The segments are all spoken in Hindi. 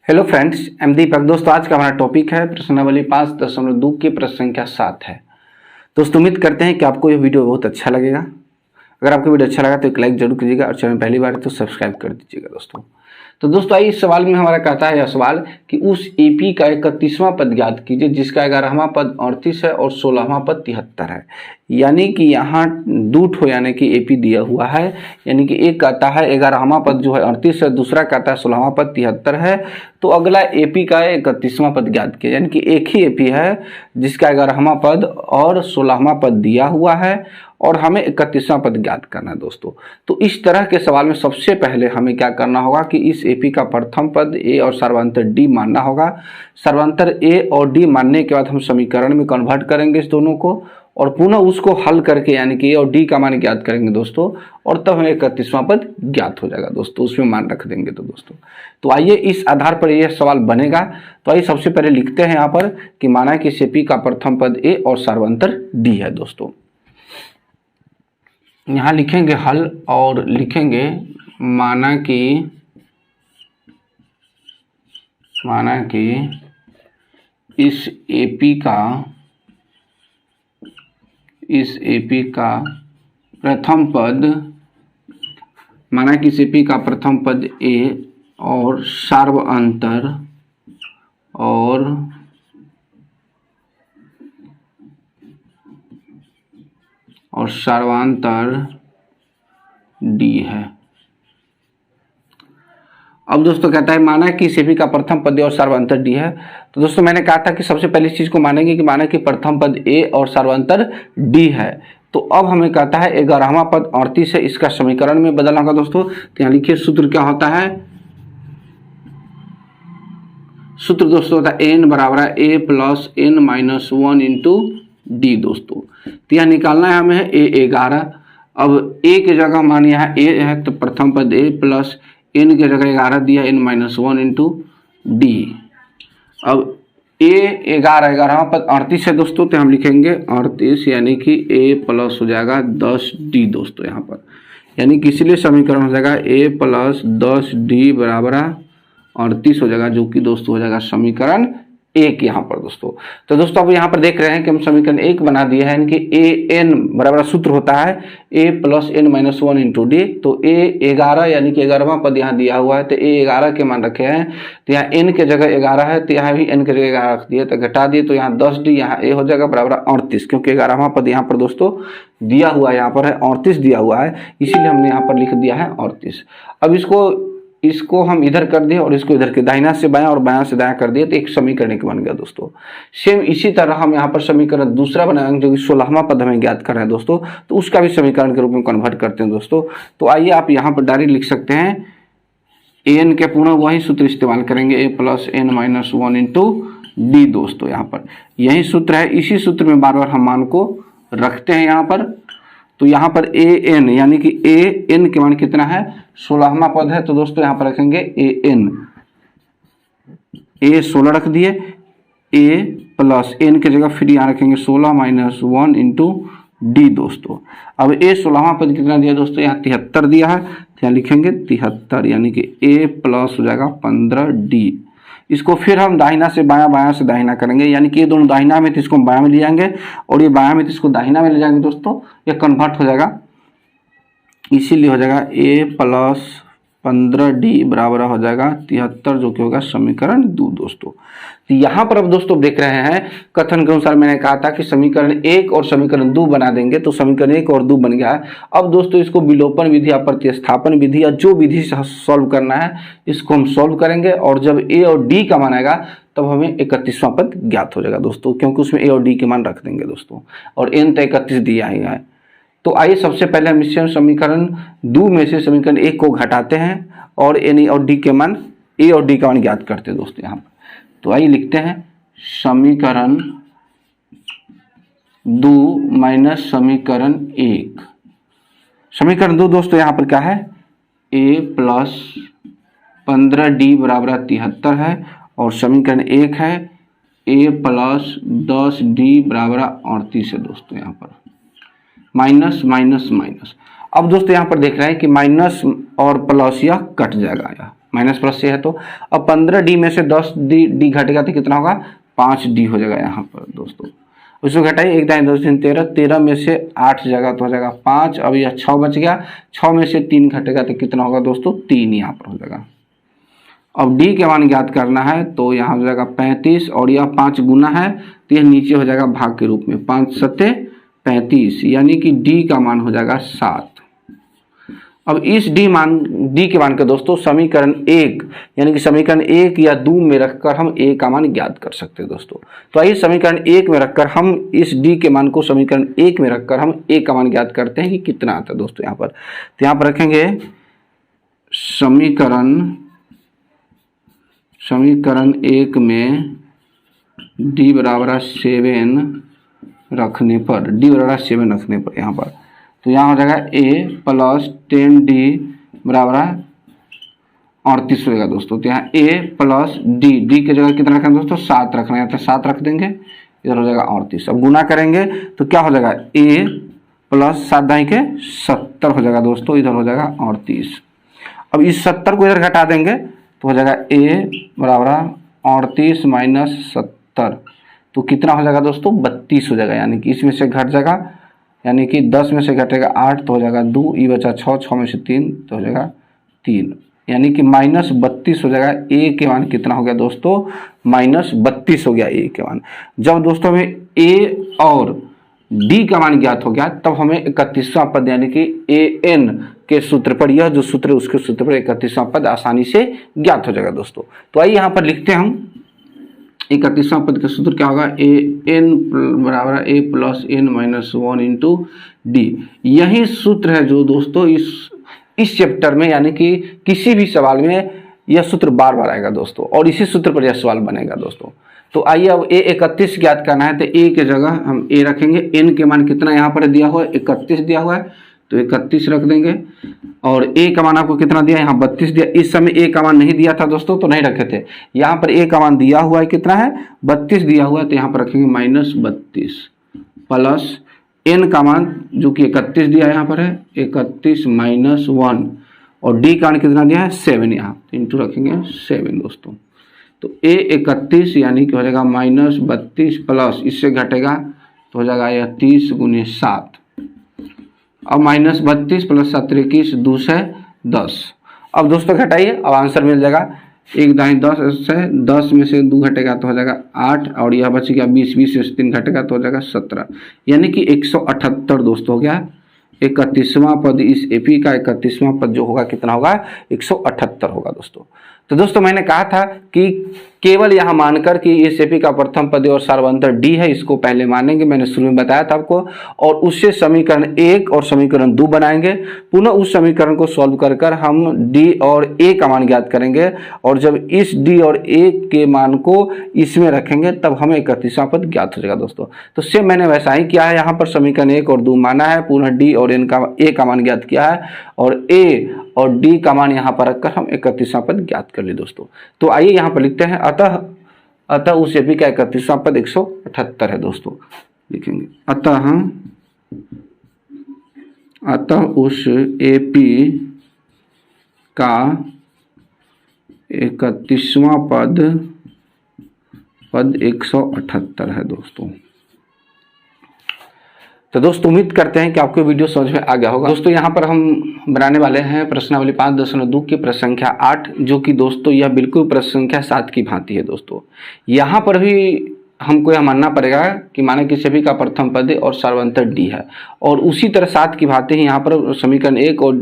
हेलो फ्रेंड्स, एम दीपक। दोस्तों, आज का हमारा टॉपिक है प्रश्नावली 5.2 की प्रश्न संख्या 7 है। दोस्तों, उम्मीद करते हैं कि आपको यह वीडियो बहुत अच्छा लगेगा। अगर आपको वीडियो अच्छा लगा तो एक लाइक जरूर कीजिएगा और चैनल पहली बार तो सब्सक्राइब कर दीजिएगा। दोस्तों आइए, इस सवाल में हमारा कहता है यह सवाल कि उस एपी का 31वां पद ज्ञात कीजिए जिसका 11वां पद 38 है और 16वां पद 73 है। यानी कि यहाँ दो ठो यानी कि एपी दिया हुआ है। यानी कि एक कहता है 11वां पद जो है 38 है, दूसरा कहता है 16वां पद 73 है। तो अगला एपी का 31वां पद ज्ञात किया। यानी कि एक ही एपी है जिसका 11वां पद और 16वां पद दिया हुआ है और हमें 31वां पद ज्ञात करना है। दोस्तों, तो इस तरह के सवाल में सबसे पहले हमें क्या करना होगा कि इस एपी का प्रथम पद ए और सर्वांतर डी मानना होगा। सर्वांतर ए और डी मानने के बाद हम समीकरण में कन्वर्ट करेंगे इस दोनों को और पुनः उसको हल करके यानी कि ए और डी का मान ज्ञात करेंगे दोस्तों, और तब हमें 31वां पद ज्ञात हो जाएगा। दोस्तों, उसमें मान रख देंगे। तो आइए इस आधार पर यह सवाल बनेगा। तो आइए सबसे पहले लिखते हैं यहाँ पर कि माना कि इस एपी का प्रथम पद ए और सर्वांतर डी है। दोस्तों, यहाँ लिखेंगे हल और लिखेंगे माना कि इस एपी का प्रथम पद माना कि इस एपी का प्रथम पद ए और सर्वांतर डी है। अब दोस्तों कहता है माना कि इस एपी का प्रथम पद ए और सर्वांतर डी है। तो दोस्तों मैंने कहा था कि सबसे पहले इस चीज को मानेंगे कि माना कि प्रथम पद ए और सर्वांतर डी है। तो अब हमें कहता है 11वां पद 38 है, इसका समीकरण में बदलना होगा। दोस्तों, तो यहाँ लिखिए सूत्र क्या होता है। सूत्र दोस्तों होता है n बराबर है a plus n minus 1 into d. दोस्तों, तो यहाँ निकालना है हमें a 11। अब a की जगह मान यहाँ a है तो प्रथम पद a प्लस n की जगह 11 दिया n माइनस 1 इंटू डी। अब a 11वां पद 38 है दोस्तों, तो हम लिखेंगे 38 यानी कि a प्लस हो जाएगा 10d। दोस्तों यहाँ पर यानी कि इसलिए समीकरण हो जाएगा a प्लस 10d बराबर 38 हो जाएगा, जो कि दोस्तों हो जाएगा समीकरण एक यहाँ पर। तो दोस्तों अब यहाँ पर देख रहे हैं कि हम समीकरण एक बना दिए हैं। इनके ए एन बराबर सूत्र होता है a plus n minus 1 into d. तो ए 11 यानी कि 11वां पद यहाँ दिया हुआ है, तो ए 11 के मान रखे हैं। तो यहाँ एन के जगह 11 है तो यहाँ भी एन के जगह 11 रख दिए, तो घटा दिए तो यहाँ 10d यहाँ ए हो जाएगा बराबर 38, क्योंकि 11वां पद यहाँ पर दोस्तों दिया हुआ है, यहाँ पर है 38 दिया हुआ है, इसीलिए हमने यहाँ पर लिख दिया है 38। अब इसको हम इधर कर दिए और इसको इधर के दाहिना से बायां और बायां से दायां कर दिए, तो एक समीकरण एक बन गया। दोस्तों सेम इसी तरह हम यहाँ पर समीकरण दूसरा बनाएंगे जो कि 16वां पद हमें ज्ञात कर रहे हैं दोस्तों, तो उसका भी समीकरण के रूप में कन्वर्ट करते हैं। दोस्तों, तो आइए आप यहाँ पर डायरेक्ट लिख सकते हैं एन के पुनः वही सूत्र इस्तेमाल करेंगे a plus n minus 1 into d. दोस्तों यहाँ पर यही सूत्र है, इसी सूत्र में बार बार हम मान को रखते हैं यहाँ पर। तो यहाँ पर ए एन यानी कि ए एन के मान कितना है 16वां पद है, तो दोस्तों यहाँ पर रखेंगे ए एन, ए 16 रख दिए, ए प्लस एन के जगह फिर यहाँ रखेंगे 16 माइनस 1 इंटू डी। दोस्तों अब ए 16वां पद कितना दिया दोस्तों, यहाँ 73 दिया है, तो यहाँ लिखेंगे 73 यानी कि ए प्लस हो जाएगा 15d। इसको फिर हम दाहिना से बायां बायां से दाहिना करेंगे, यानी कि ये दोनों दाहिना में तो इसको हम बायां में ले जाएंगे और ये बायां में तो इसको दाहिना में ले जाएंगे। दोस्तों ये कन्वर्ट हो जाएगा, इसीलिए हो जाएगा a प्लस 15d बराबर हो जाएगा 73, जो कि होगा समीकरण 2। दोस्तों तो यहाँ पर अब दोस्तों देख रहे हैं कथन के अनुसार मैंने कहा था कि समीकरण 1 और समीकरण 2 बना देंगे, तो समीकरण 1 और 2 बन गया है। अब दोस्तों इसको विलोपन विधि या प्रतिस्थापन विधि या जो विधि से सॉल्व करना है इसको हम सॉल्व करेंगे, और जब a और d का मान आएगा तब हमें 31वां पद ज्ञात हो जाएगा दोस्तों, क्योंकि उसमें a और d के मान रख देंगे दोस्तों, और n तो 31 दिया ही है। तो आइए सबसे पहले हम इससे समीकरण 2 में से समीकरण 1 को घटाते हैं और n और d के मान a और d का मान ज्ञात करते हैं दोस्तों यहाँ पर। तो आइए लिखते हैं समीकरण 2 माइनस समीकरण 1। समीकरण 2 दोस्तों यहाँ पर क्या है a प्लस 15d बराबर 73 है, और समीकरण 1 है a प्लस 10d बराबर 38 है। दोस्तों यहाँ पर माइनस माइनस माइनस। अब दोस्तों यहाँ पर देख रहे हैं कि माइनस और प्लस यह कट जाएगा, माइनस प्लस से है तो अब 15D में से 10D घटेगा तो कितना होगा 5D हो जाएगा यहाँ पर दोस्तों। उसको घटाइए 1 दाएं 2 3 13, 13 में से 8 जाएगा तो हो जाएगा 5। अब यह 6 बच गया, 6 में से 3 घटेगा तो कितना होगा दोस्तों 3 यहाँ पर हो जाएगा। अब D के मान ज्ञात करना है तो यहाँ हो जाएगा 35 और यह 5 गुना है तो यह नीचे हो जाएगा भाग के रूप में 5 सत्ते 35 यानी कि D का मान हो जाएगा 7। अब इस D के मान के दोस्तों समीकरण 1 यानी कि समीकरण 1 या 2 में रखकर हम A का मान ज्ञात कर सकते हैं दोस्तों। तो आइए समीकरण 1 में रखकर हम इस D के मान को समीकरण 1 में रखकर हम A का मान ज्ञात करते हैं कि कितना आता है दोस्तों यहाँ पर। तो यहाँ पर रखेंगे समीकरण 1 में D बराबर 7 रखने पर यहाँ पर तो यहाँ हो जाएगा A प्लस 10D बराबर 38 हो जाएगा दोस्तों। तो यहाँ A प्लस D की जगह कितना रखना है दोस्तों 7 रखना है तो 7 रख देंगे, इधर हो जाएगा 38। अब गुना करेंगे तो क्या हो जाएगा A प्लस 7 दाई के 70 हो जाएगा दोस्तों, इधर हो जाएगा 38। अब इस 70 को इधर घटा देंगे तो हो जाएगा A बराबर 38 माइनस 70 तो कितना हो जाएगा दोस्तों 32 हो जाएगा। यानी कि इसमें से घट जाएगा, यानी कि 10 में से घटेगा 8 तो हो जाएगा 2, ये बचा 6, 6 में से 3 तो हो जाएगा 3, यानी कि माइनस 32 हो जाएगा। A के मान कितना हो गया दोस्तों माइनस 32 हो गया A के मान। जब दोस्तों हमें A और D का मान ज्ञात हो गया तब हमें 31वां पद यानी कि AN के सूत्र पर, यह जो सूत्र है उसके सूत्र पर 31वां पद आसानी से ज्ञात हो जाएगा दोस्तों। तो आइए यहाँ पर लिखते हैं हम 31वां पद का सूत्र क्या होगा AN बराबर A plus N minus 1 into D। यही सूत्र है जो दोस्तों इस चैप्टर में यानी कि किसी भी सवाल में यह सूत्र बार बार आएगा दोस्तों और इसी सूत्र पर यह सवाल बनेगा दोस्तों। तो आइए अब A 31 ज्ञात करना है तो A की जगह हम A रखेंगे। N के मान कितना यहाँ पर दिया हुआ है 31 दिया हुआ है तो 31 रख देंगे और A का मान आपको कितना दिया यहाँ 32 दिया। इस समय A का मान नहीं दिया था दोस्तों तो नहीं रखे थे, यहाँ पर A का मान दिया हुआ है कितना है 32 दिया हुआ है तो यहाँ पर रखेंगे माइनस 32 प्लस N का मान जो कि 31 दिया यहाँ पर है 31 माइनस 1 और D का मान कितना दिया है 7 यहाँ इंटू रखेंगे 7 दोस्तों। तो A 31 यानी कि हो जाएगा माइनस 32 प्लस इससे घटेगा तो हो जाएगा यह 30 गुने 7। अब माइनस 32 प्लस 7 21 2 से 10। अब दोस्तों घटाइए, अब आंसर मिल जाएगा 1 दाएं 10 से 10 में से 2 घटेगा तो हो जाएगा 8 और यह बच गया 20, 20 में से 3 घटेगा तो हो जाएगा 17 यानी कि 178 दोस्तों हो गया। 31वां पद इस एपी का 31वां पद जो होगा कितना होगा 178 होगा दोस्तों। तो दोस्तों मैंने कहा था कि केवल यहां मानकर कि इस एपी का प्रथम पद और सार्वंतर डी है इसको पहले मानेंगे, मैंने शुरू में बताया था आपको, और उससे समीकरण 1 और समीकरण 2 बनाएंगे। पुनः उस समीकरण को सॉल्व कर कर हम डी और ए का मान ज्ञात करेंगे और जब इस डी और ए के मान को इसमें रखेंगे तब हमें 31वां पद ज्ञात हो जाएगा दोस्तों। तो सेम मैंने वैसा ही किया है, यहाँ पर समीकरण 1 और 2 माना है, पुनः डी और ए का मान ज्ञात किया है और ए और डी का मान यहाँ पर रखकर हम 31वां पद ज्ञात कर लिए दोस्तों। तो आइए यहाँ पर लिखते हैं अतः उस एपी का 31वां पद 178 है दोस्तों। लिखेंगे अतः उस एपी का 31वां पद 178 है दोस्तों। तो दोस्तों उम्मीद करते हैं कि आपको वीडियो समझ में आ गया होगा। दोस्तों यहाँ पर हम बनाने वाले हैं प्रश्नावली 5.2 की प्रश्न संख्या 8, जो कि दोस्तों यह बिल्कुल प्रश्न संख्या 7 की भांति है दोस्तों। यहाँ पर भी हमको यह मानना पड़ेगा कि माने कि सभी का प्रथम पद और सार्वंतर डी है, और उसी तरह 7 की भांति ही यहाँ पर समीकरण 1 और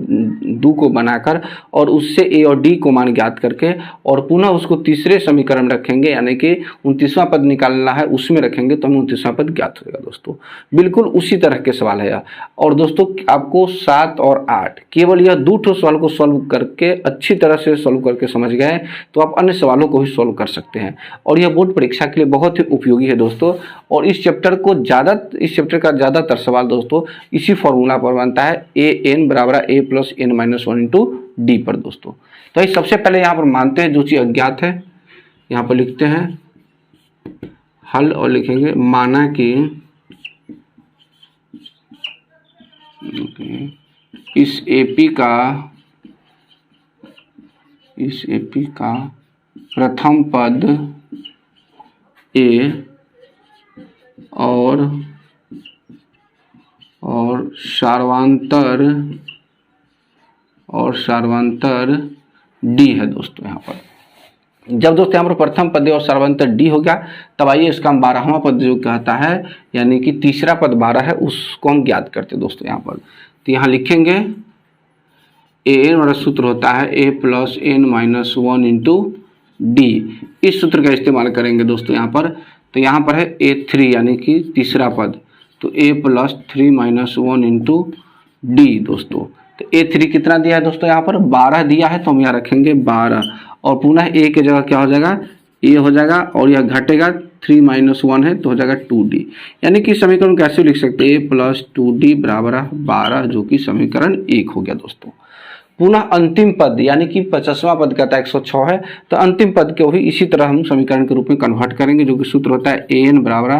2 को बनाकर और उससे ए और डी को मान ज्ञात करके और पुनः उसको तीसरे समीकरण में रखेंगे, यानी कि 29वां पद निकालना है उसमें रखेंगे तो हमें 29वां पद ज्ञात हो जाएगा दोस्तों। बिल्कुल उसी तरह के सवाल है यह। और दोस्तों आपको 7 और 8 केवल यह 2 सवाल को सॉल्व करके अच्छी तरह से सॉल्व करके समझ गए तो आप अन्य सवालों को भी सॉल्व कर सकते हैं, और यह बोर्ड परीक्षा के लिए बहुत ही उपयोगी है दोस्तों। और इस चैप्टर का ज़्यादातर सवाल दोस्तों इसी फॉर्मूला पर बनता है, ए एन बराबर a plus n minus 1 into d पर दोस्तों। तो ये सबसे पहले यहाँ पर मानते हैं जो चीज़ अज्ञात है, यहाँ पर लिखते हैं हल और लिखेंगे माना कि इस एपी का इस AP का प्रथम पद A और सार्वंतर D है दोस्तों। यहाँ पर जब दोस्तों यहाँ पर प्रथम पद और सार्वंतर D हो गया, तब आइए इसका हम 12वां पद जो कहता है, यानी कि तीसरा पद 12 है, उसको हम ज्ञात करते हैं दोस्तों यहाँ पर। तो यहाँ लिखेंगे an वाला सूत्र होता है a plus n minus 1 into D। इस सूत्र का इस्तेमाल करेंगे दोस्तों यहाँ पर। तो यहाँ पर है a3 यानी कि तीसरा पद, तो a plus 3 minus 1 into D दोस्तों। तो a3 कितना दिया है दोस्तों, यहाँ पर 12 दिया है, तो हम यहाँ रखेंगे 12 और पुनः a की जगह क्या हो जाएगा, a हो जाएगा और यह घटेगा 3 माइनस 1 है तो हो जाएगा 2D। यानी कि समीकरण कैसे लिख सकते हैं, a प्लस 2D बराबर 12, जो कि समीकरण 1 हो गया दोस्तों। पुनः अंतिम पद यानी कि 50वां पद कहता है 106 है, तो अंतिम पद को भी इसी तरह हम समीकरण के रूप में कन्वर्ट करेंगे, जो कि सूत्र होता है an बराबर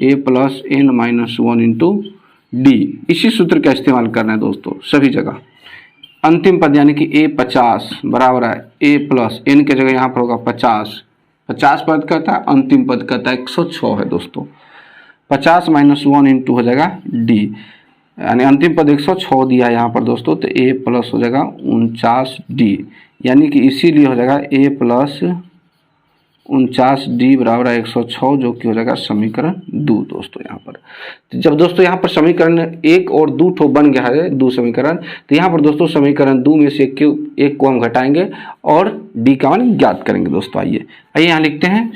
a plus n minus 1 into D। इसी सूत्र का इस्तेमाल करना है दोस्तों सभी जगह। अंतिम पद यानी कि a 50 बराबर है a प्लस n के जगह यहाँ पर होगा 50 पद कहता है, अंतिम पद कहता है 106 है दोस्तों। 50 माइनस 1 इंटू हो जाएगा D, यानी अंतिम पद 106 दिया है यहाँ पर दोस्तों, तो a प्लस हो जाएगा 49D, यानी कि इसीलिए हो जाएगा a प्लस 49D बराबर 106, जो कि हो जाएगा समीकरण 2 दोस्तों यहाँ पर। तो जब दोस्तों यहाँ पर समीकरण 1 और 2 ठो बन गया है, 2 समीकरण, तो यहाँ पर दोस्तों समीकरण 2 में से एक को हम घटाएंगे और D का मान ज्ञात करेंगे दोस्तों। आइए यहाँ लिखते हैं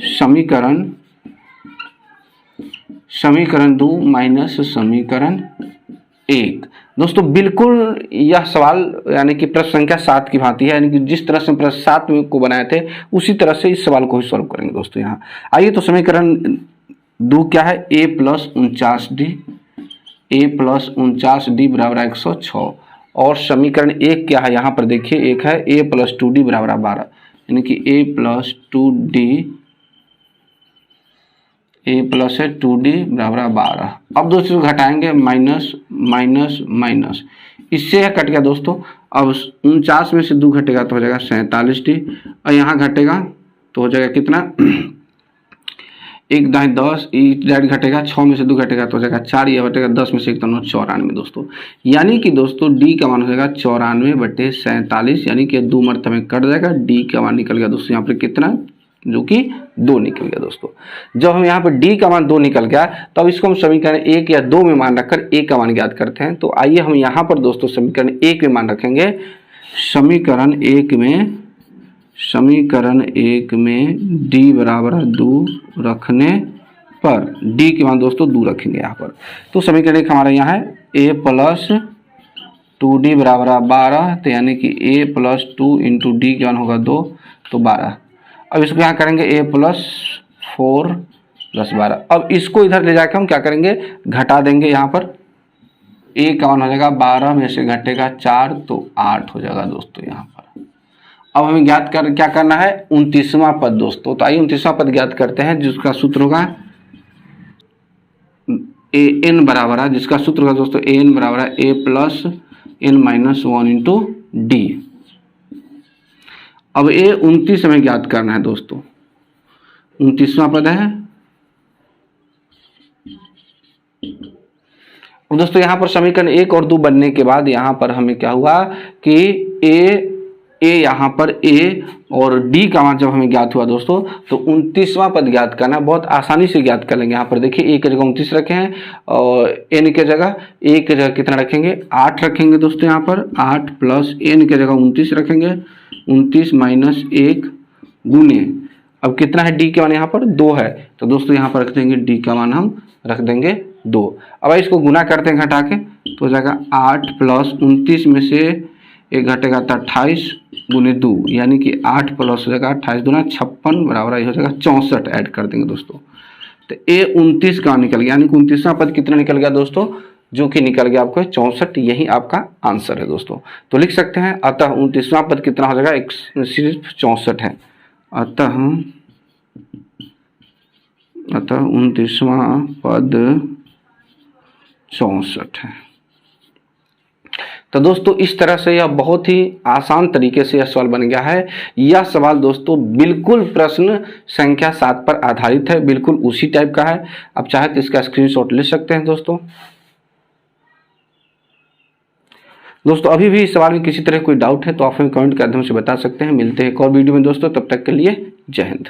समीकरण 2 माइनस समीकरण 1 दोस्तों। बिल्कुल यह सवाल यानी कि प्रश्न संख्या 7 की भांति है, यानी कि जिस तरह से प्रश्न 7 में को बनाए थे उसी तरह से इस सवाल को ही सॉल्व करेंगे दोस्तों यहाँ। आइए तो समीकरण 2 क्या है, a प्लस 49D बराबर 106, और समीकरण 1 क्या है यहाँ पर देखिए, एक है a प्लस 2D बराबर 12, यानी कि a प्लस 2D बराबर 12। अब दोस्तों घटाएंगे माइनस माइनस माइनस, इससे यह कट गया दोस्तों। अब 49 में से 2 घटेगा तो हो जाएगा 47D, और यहाँ घटेगा तो हो जाएगा कितना 1 दाई 10, डायरेक्ट घटेगा 6 में से 2 घटेगा तो हो जाएगा 4, यह घटेगा 10 में से 1 तो 94 दोस्तों। यानी कि दोस्तों D का मान हो जाएगा 94/47, यानी कि 2 मरतबे में कट जाएगा, D का मान निकल गया दोस्तों यहाँ पर कितना, जो कि 2 निकल गया दोस्तों। जब हम यहाँ पर D का मान 2 निकल गया, तो अब इसको हम समीकरण 1 या 2 में मान रखकर A का मान ज्ञात करते हैं। तो आइए हम यहाँ पर दोस्तों समीकरण 1 में मान रखेंगे। समीकरण 1 में D बराबर 2 रखने पर D के मान दोस्तों 2 रखेंगे यहाँ पर। तो समीकरण 1 हमारा यहाँ है a प्लस 2D बराबर 12, तो यानी कि a प्लस 2 इंटू D के मान होगा 2, तो 12। अब इसको यहाँ करेंगे a प्लस 4 प्लस 12। अब इसको इधर ले जाकर हम क्या करेंगे, घटा देंगे। यहाँ पर a का मान हो जाएगा 12 में से घटेगा 4, तो 8 हो जाएगा दोस्तों यहाँ पर। अब हमें ज्ञात कर क्या करना है, 29वां पद दोस्तों। तो आइए 29वां पद ज्ञात करते हैं, जिसका सूत्र होगा an बराबर है, जिसका सूत्र होगा दोस्तों an बराबर है a plus n minus 1 into D। अब a 29 हमें ज्ञात करना है दोस्तों। 29वां पद है। अब दोस्तों यहाँ पर समीकरण 1 और 2 बनने के बाद यहाँ पर हमें क्या हुआ कि a यहाँ पर a और D का मान जब हमें ज्ञात हुआ दोस्तों, तो 29वां पद ज्ञात करना बहुत आसानी से ज्ञात कर लेंगे। यहाँ पर देखिए a की जगह 29 रखे हैं और n की जगह a की जगह कितना रखेंगे, 8 रखेंगे दोस्तों। यहाँ पर 8 प्लस n की जगह 29 रखेंगे, 29 माइनस 1 गुने, अब कितना है D के मान यहाँ पर 2 है, तो दोस्तों यहाँ पर रख देंगे D का मान हम रख देंगे 2। अब इसको गुना करते हैं घटा के, तो हो जाएगा 8 प्लस 29 में से 1 घटेगा तो 28 गुने 2, यानी कि 8 प्लस हो जाएगा 28 दूना 56 बराबर हो जाएगा 64, ऐड कर देंगे दोस्तों। तो a 29 का निकल गया, यानी कि 29वां पद कितना निकल गया दोस्तों, जो कि निकल गया आपको 64। यही आपका आंसर है दोस्तों। तो लिख सकते हैं अतः 29वां पद कितना हो जाएगा, सिर्फ 64 है। अतः 29वां पद 64 है। तो दोस्तों इस तरह से यह बहुत ही आसान तरीके से यह सवाल बन गया है। यह सवाल दोस्तों बिल्कुल प्रश्न संख्या 7 पर आधारित है, बिल्कुल उसी टाइप का है। आप चाहे तो इसका स्क्रीनशॉट ले सकते हैं दोस्तों। अभी भी इस सवाल में किसी तरह कोई डाउट है तो आप हमें कमेंट के माध्यम से बता सकते हैं। मिलते हैं एक और वीडियो में दोस्तों, तब तक के लिए जय हिंद।